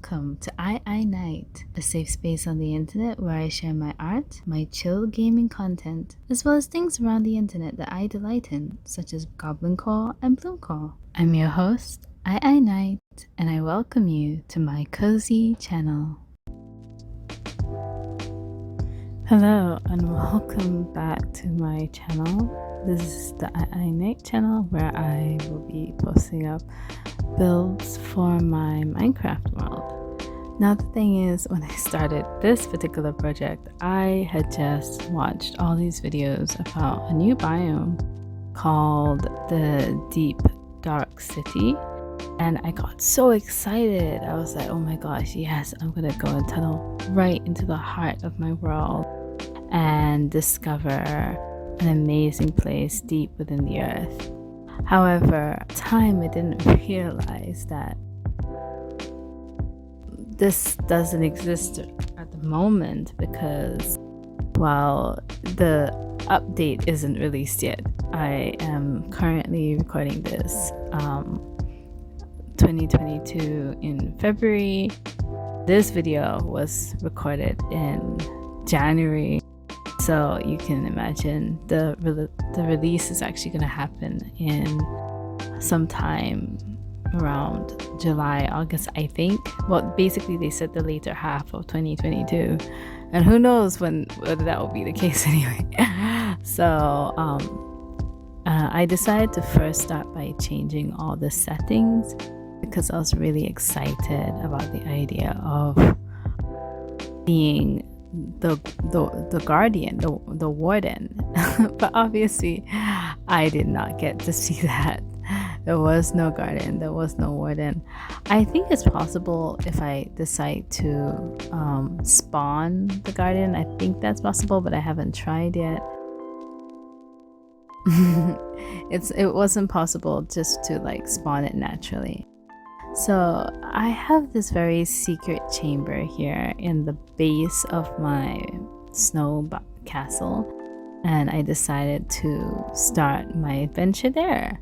welcome to I Night, a safe space on the internet where I share my art, my chill gaming content, as well as things around the internet that I delight in, such as Goblin Core and Bloom Core. I'm your host, I Night, and I welcome you to my cozy channel. Hello and welcome back to my channel. This is the I Night channel where I will be posting up builds for my Minecraft world. Now the thing is, when I started this particular project, I had just watched all these videos about a new biome called the Deep Dark City, and I got so excited. I was like, oh my gosh, yes, I'm gonna go and tunnel right into the heart of my world and discover an amazing place deep within the earth. However, at the time I didn't realize that this doesn't exist at the moment because while the update isn't released yet, I am currently recording this 2022 in February. This video was recorded in January. So you can imagine the release is actually going to happen in sometime around July, August, I think. Well, basically they said the later half of 2022, and who knows whether that will be the case anyway. So I decided to first start by changing all the settings because I was really excited about the idea of being the guardian, the warden. But obviously I did not get to see that. There was no guardian, there was no warden. I think it's possible if I decide to spawn the guardian. I think that's possible, but I haven't tried yet. It wasn't possible just to like spawn it naturally. So I have this very secret chamber here in the base of my snow castle, and I decided to start my adventure there.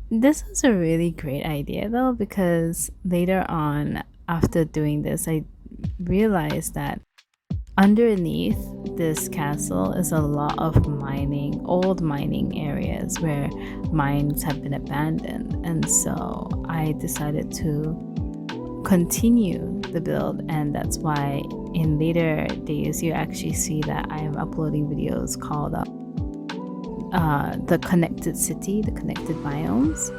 This was a really great idea though, because later on after doing this I realized that underneath this castle is a lot of old mining areas where mines have been abandoned, and so I decided to continue the build, and that's why in later days you actually see that I am uploading videos called the connected city, the connected biomes.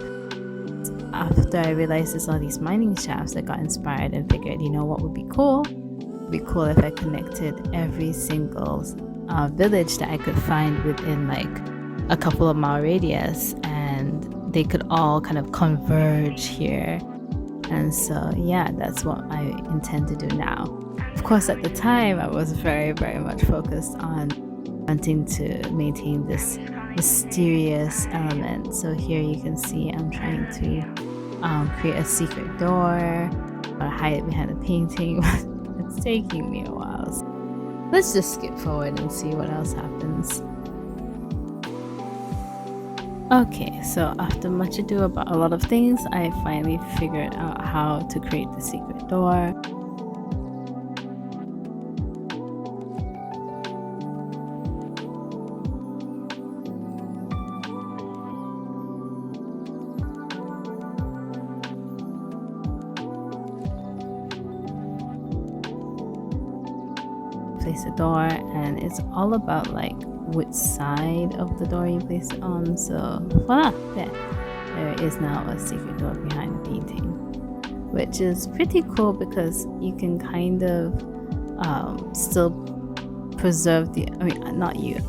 After I realized there's all these mining shafts, I got inspired and figured, you know what would be cool? It'd be cool if I connected every single village that I could find within like a couple of mile radius, and they could all kind of converge here. And so yeah, that's what I intend to do now. Of course, at the time I was very much focused on wanting to maintain this mysterious element. So here you can see I'm trying to create a secret door or hide it behind a painting. It's taking me a while. So let's just skip forward and see what else happens. Okay, so after much ado about a lot of things, I finally figured out how to create the secret door. Place a door, and it's all about like which side of the door you place it on. So voila, there is now a secret door behind the painting, which is pretty cool because you can kind of still preserve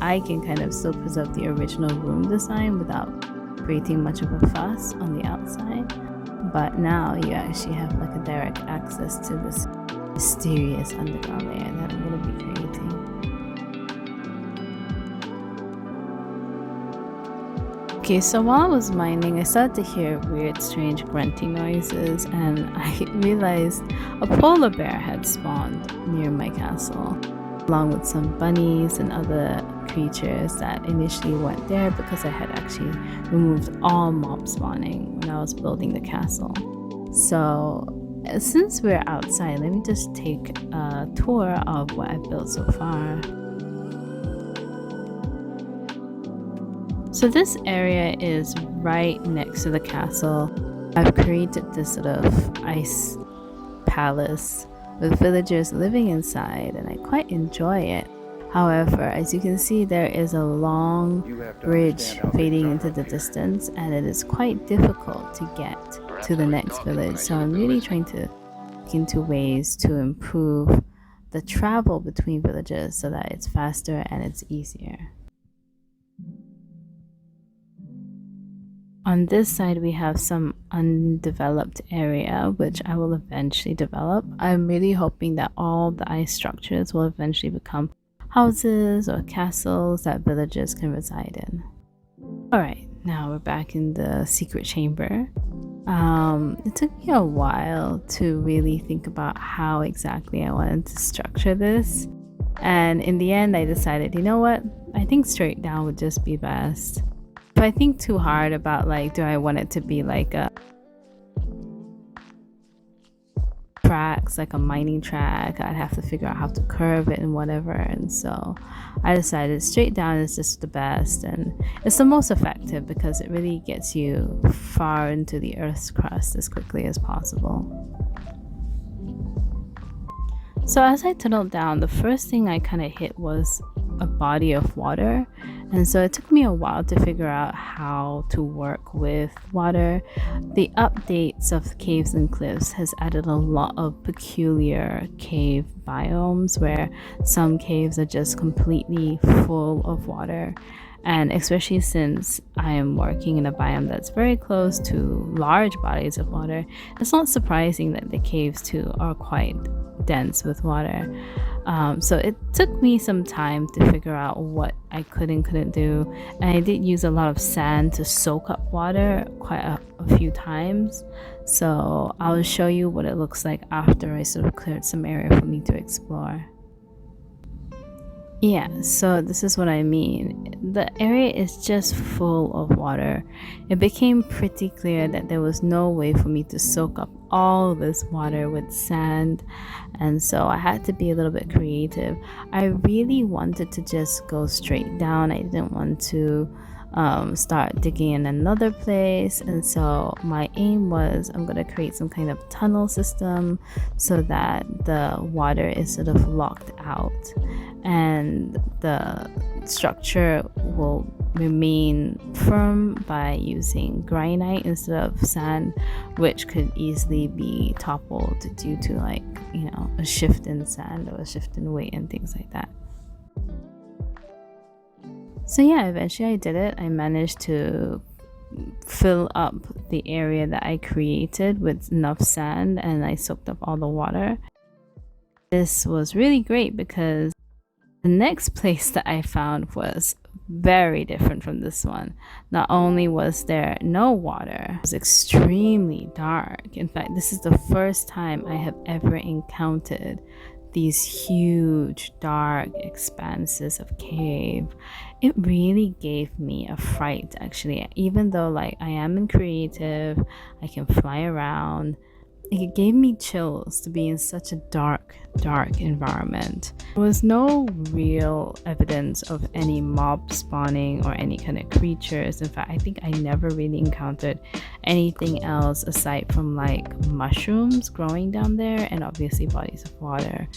I can kind of still preserve the original room design without creating much of a fuss on the outside. But now you actually have like a direct access to this mysterious underground layer that I'm going to be creating. Okay, so while I was mining, I started to hear weird, strange grunting noises, and I realized a polar bear had spawned near my castle, along with some bunnies and other creatures that initially weren't there because I had actually removed all mob spawning when I was building the castle. So Since we're outside, let me just take a tour of what I've built so far. So this area is right next to the castle. I've created this sort of ice palace with villagers living inside, and I quite enjoy it. However, as you can see, there is a long bridge fading into the distance, and it is quite difficult to get to the next village. So I'm really trying to look into ways to improve the travel between villages so that it's faster and it's easier. On this side, we have some undeveloped area, which I will eventually develop. I'm really hoping that all the ice structures will eventually become houses or castles that villagers can reside in. Alright, now we're back in the secret chamber. It took me a while to really think about how exactly I wanted to structure this. And in the end, I decided, you know what? I think straight down would just be best. If I think too hard about like, do I want it to be like a tracks, like a mining track, I'd have to figure out how to curve it and whatever. And so I decided straight down is just the best, and it's the most effective because it really gets you far into the earth's crust as quickly as possible. So as I tunneled down, the first thing I kind of hit was a body of water, and so it took me a while to figure out how to work with water. The updates of caves and cliffs has added a lot of peculiar cave biomes where some caves are just completely full of water, and especially since I am working in a biome that's very close to large bodies of water, it's not surprising that the caves too are quite dense with water. So it took me some time to figure out what I could and couldn't do, and I did use a lot of sand to soak up water quite a few times. So I'll show you what it looks like after I sort of cleared some area for me to explore. Yeah, so this is what I mean. The area is just full of water. It became pretty clear that there was no way for me to soak up all this water with sand, and so I had to be a little bit creative. I really wanted to just go straight down. I didn't want to start digging in another place, and so my aim was I'm going to create some kind of tunnel system so that the water is sort of locked out and the structure will remain firm by using granite instead of sand, which could easily be toppled due to, like, you know, a shift in sand or a shift in weight and things like that. So yeah, eventually I did it. I managed to fill up the area that I created with enough sand, and I soaked up all the water. This was really great because the next place that I found was very different from this one. Not only was there no water, it was extremely dark. In fact, this is the first time I have ever encountered these huge dark expanses of cave. It really gave me a fright, actually. Even though, like, I am in creative, I can fly around, it gave me chills to be in such a dark environment. There was no real evidence of any mob spawning or any kind of creatures. In fact, I think I never really encountered anything else aside from like mushrooms growing down there and obviously bodies of water.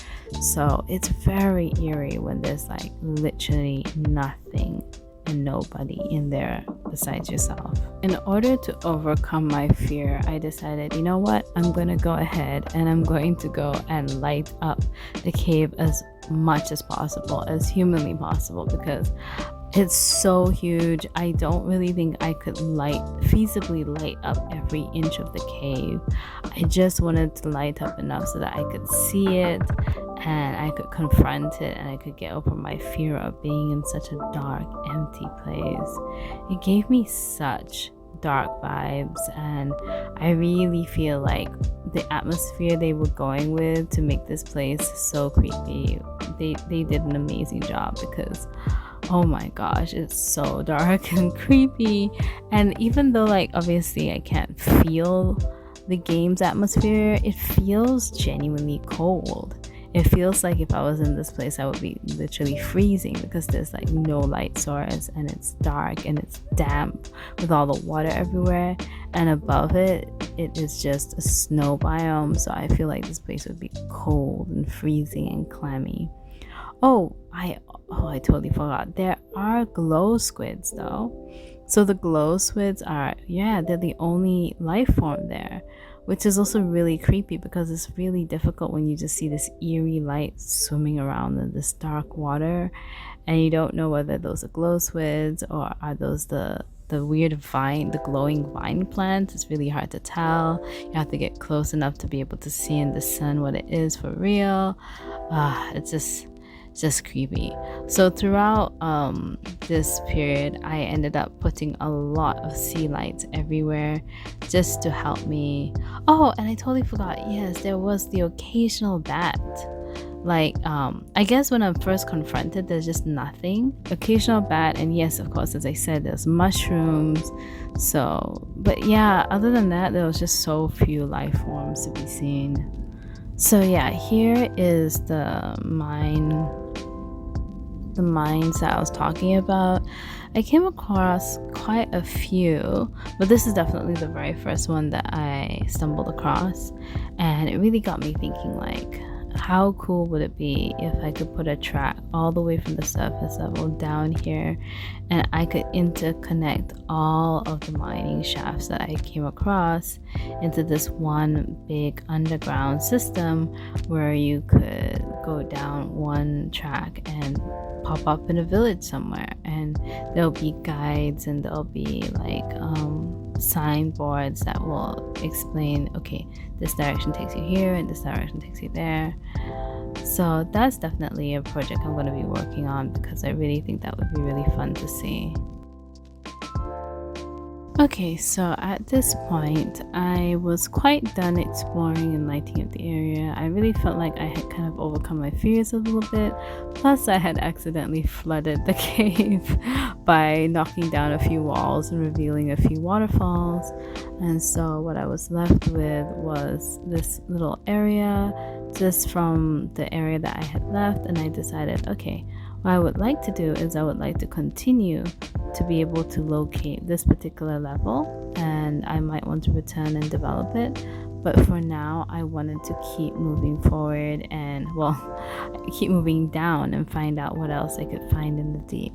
So it's very eerie when there's like literally nothing and nobody in there besides yourself. In order to overcome my fear, I decided, you know what, I'm gonna go ahead and I'm going to go and light up the cave as much as possible, as humanly possible, because it's so huge. I don't really think I could feasibly light up every inch of the cave. I just wanted to light up enough so that I could see it and I could confront it and I could get over my fear of being in such a dark, empty place. It gave me such dark vibes, and I really feel like the atmosphere they were going with to make this place so creepy, they did an amazing job, because oh my gosh, it's so dark and creepy. And even though, like, obviously I can't feel the game's atmosphere, it feels genuinely cold. It feels like if I was in this place, I would be literally freezing because there's like no light source and it's dark and it's damp with all the water everywhere. And above it, it is just a snow biome. So I feel like this place would be cold and freezing and clammy. I totally forgot. There are glow squids though. So the glow squids are, they're the only life form there, which is also really creepy because it's really difficult when you just see this eerie light swimming around in this dark water and you don't know whether those are glow squids or are those the weird vine, the glowing vine plants. It's really hard to tell. You have to get close enough to be able to see in the sun what it is for real. It's just creepy. So throughout this period, I ended up putting a lot of sea lights everywhere just to help me. Oh, and I totally forgot. Yes, there was the occasional bat. Like I guess when I'm first confronted, there's just nothing. Occasional bat, and yes, of course, as I said, there's mushrooms. So, but yeah, other than that, there was just so few life forms to be seen. So yeah, here is the mines that I was talking about. I came across quite a few, but this is definitely the very first one that I stumbled across, and it really got me thinking, like, how cool would it be if I could put a track all the way from the surface level down here and I could interconnect all of the mining shafts that I came across into this one big underground system where you could go down one track and pop up in a village somewhere, and there'll be guides and there'll be like signboards that will explain, okay, this direction takes you here and this direction takes you there. So that's definitely a project I'm going to be working on because I really think that would be really fun to see. Okay, so at this point, I was quite done exploring and lighting up the area. I really felt like I had kind of overcome my fears a little bit. Plus, I had accidentally flooded the cave by knocking down a few walls and revealing a few waterfalls. And so what I was left with was this little area just from the area that I had left. And I decided, okay, what I would like to do is I would like to continue to be able to locate this particular level, and I might want to return and develop it. But for now, I wanted to keep moving forward and, well, keep moving down and find out what else I could find in the deep.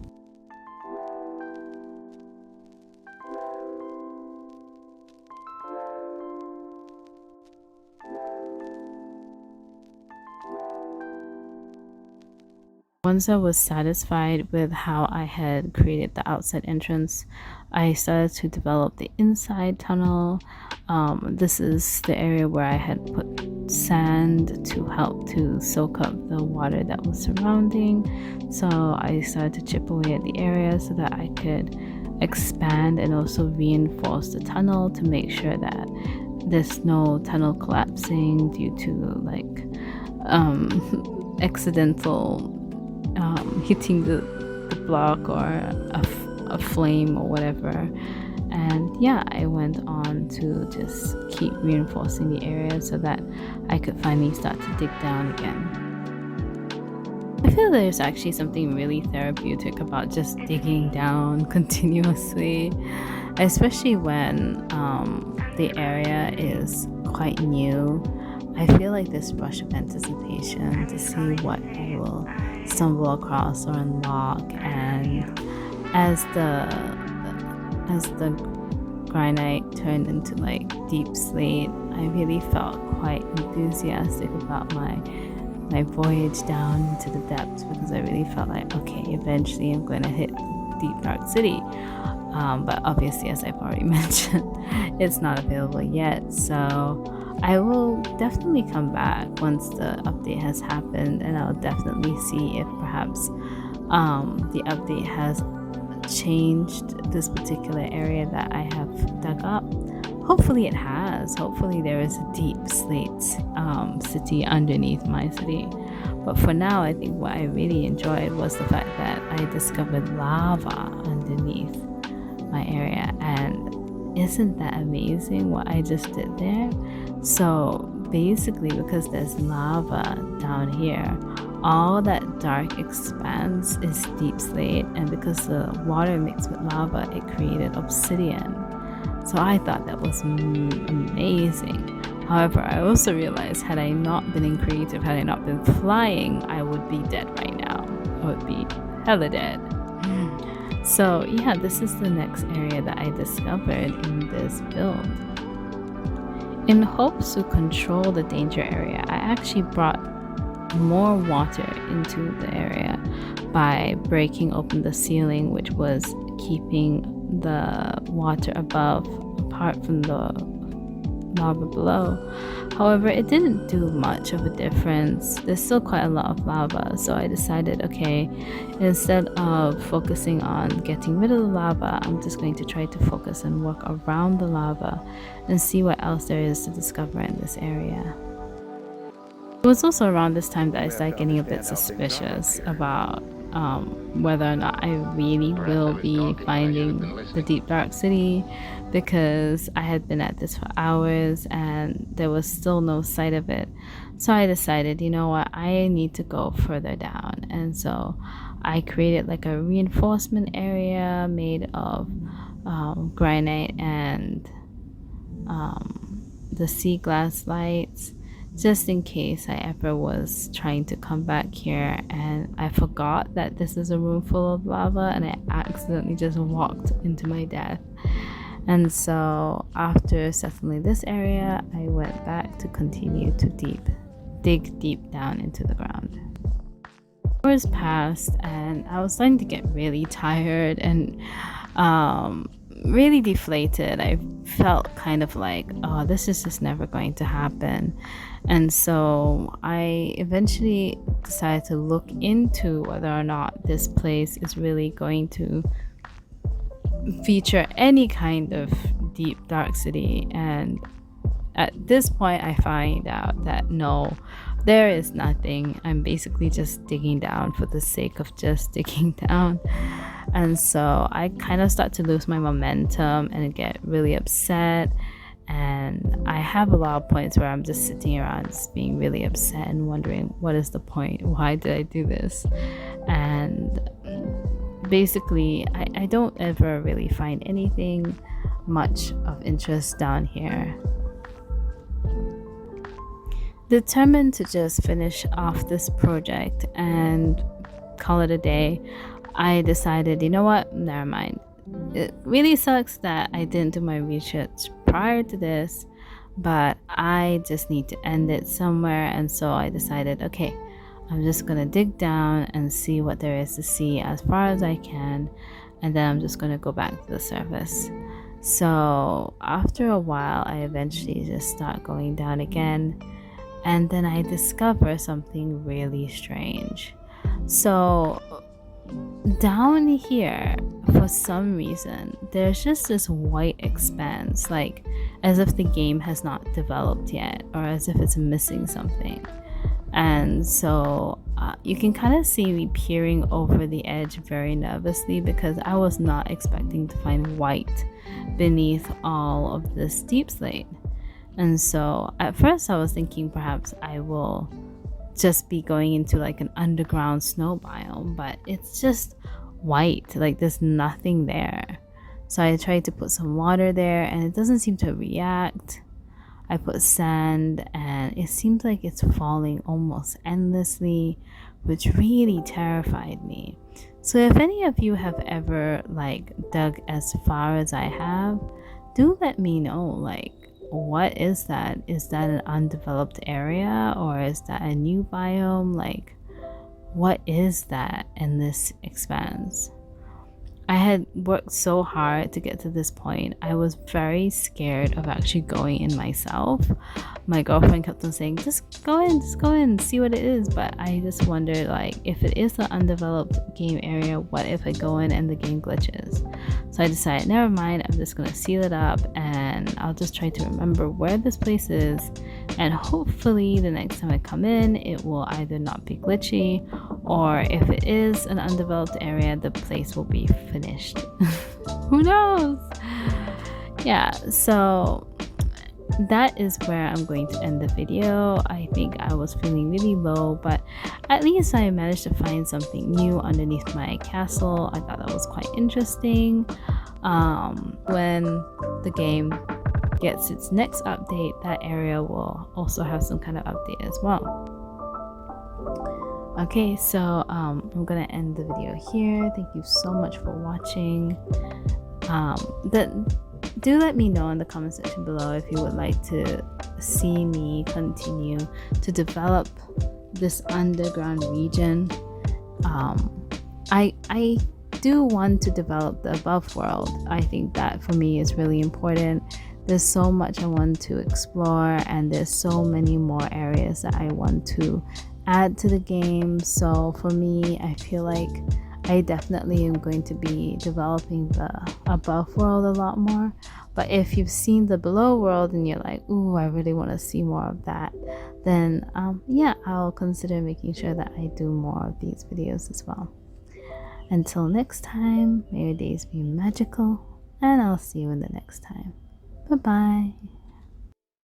Once I was satisfied with how I had created the outside entrance, I started to develop the inside tunnel. This is the area where I had put sand to help to soak up the water that was surrounding. So I started to chip away at the area so that I could expand and also reinforce the tunnel to make sure that there's no tunnel collapsing due to like accidental hitting the block or a flame or whatever. And yeah, I went on to just keep reinforcing the area so that I could finally start to dig down again. I feel there's actually something really therapeutic about just digging down continuously, especially when the area is quite new. I feel like this rush of anticipation to see what I will stumble across or unlock, and as the granite turned into like deep slate, I really felt quite enthusiastic about my voyage down into the depths, because I really felt like, okay, eventually I'm going to hit Deep Dark City. But obviously, as I've already mentioned, it's not available yet, so I will definitely come back once the update has happened, and I'll definitely see if perhaps the update has changed this particular area that I have dug up. Hopefully it has. Hopefully there is a deep slate city underneath my city. But for now, I think what I really enjoyed was the fact that I discovered lava underneath my area, and isn't that amazing what I just did there? So basically, because there's lava down here, all that dark expanse is deep slate, and because the water mixed with lava, it created obsidian. So I thought that was amazing. However, I also realized, had I not been in creative, had I not been flying, I would be dead right now. I would be hella dead. So yeah, this is the next area that I discovered in this build. In hopes to control the danger area, I actually brought more water into the area by breaking open the ceiling, which was keeping the water above apart from the lava below. However, it didn't do much of a difference. There's still quite a lot of lava, so I decided, okay, instead of focusing on getting rid of the lava, I'm just going to try to focus and work around the lava and see what else there is to discover in this area. It was also around this time that I started getting a bit suspicious about whether or not I really will be finding the deep dark city, because I had been at this for hours and there was still no sight of it. So I decided, you know what, I need to go further down, and so I created like a reinforcement area made of granite and the sea glass lights, just in case I ever was trying to come back here and I forgot that this is a room full of lava and I accidentally just walked into my death. And so after settling this area, I went back to continue to dig deep down into the ground. Hours passed and I was starting to get really tired and really deflated. I felt kind of like, oh, this is just never going to happen. And so I eventually decided to look into whether or not this place is really going to feature any kind of deep dark city. And at this point I find out that no, there is nothing. I'm basically just digging down for the sake of just digging down. And so I kind of start to lose my momentum and get really upset, and I have a lot of points where I'm just sitting around just being really upset and wondering, what is the point? Why did I do this? And basically I don't ever really find anything much of interest down here. Determined to just finish off this project and call it a day, I decided, you know what, never mind. It really sucks that I didn't do my research prior to this, but I just need to end it somewhere. And so I decided, okay, I'm just gonna dig down and see what there is to see as far as I can, and then I'm just gonna go back to the surface. So after a while, I eventually just start going down again, and then I discover something really strange. So down here, for some reason, there's just this white expanse, like as if the game has not developed yet, or as if it's missing something. And so you can kind of see me peering over the edge very nervously, because I was not expecting to find white beneath all of this deep slate. And so at first I was thinking perhaps I will just be going into like an underground snow biome, but it's just white, like there's nothing there. So I tried to put some water there and it doesn't seem to react. I put sand and it seems like it's falling almost endlessly, which really terrified me. So if any of you have ever like dug as far as I have, do let me know, like, what is that? Is that an undeveloped area, or is that a new biome? Like, what is that in this expanse? I had worked so hard to get to this point. I was very scared of actually going in myself. My girlfriend kept on saying, just go in, see what it is. But I just wondered, like, if it is an undeveloped game area, what if I go in and the game glitches? So I decided, never mind, I'm just gonna seal it up and I'll just try to remember where this place is, and hopefully the next time I come in it will either not be glitchy, or if it is an undeveloped area, the place will be finished. Who knows? yeah, so that is where I'm going to end the video. I think I was feeling really low, but at least I managed to find something new underneath my castle. I thought that was quite interesting. When the game gets its next update, that area will also have some kind of update as well. Okay, so I'm gonna end the video here. Thank you so much for watching. Do let me know in the comment section below if you would like to see me continue to develop this underground region. I do want to develop the above world. I think that for me is really important. There's so much I want to explore, and there's so many more areas that I want to add to the game. So for me, I feel like I definitely am going to be developing the above world a lot more. But if you've seen the below world and you're like, ooh, I really want to see more of that, then yeah, I'll consider making sure that I do more of these videos as well. Until next time, may your days be magical, and I'll see you in the next time. Bye bye.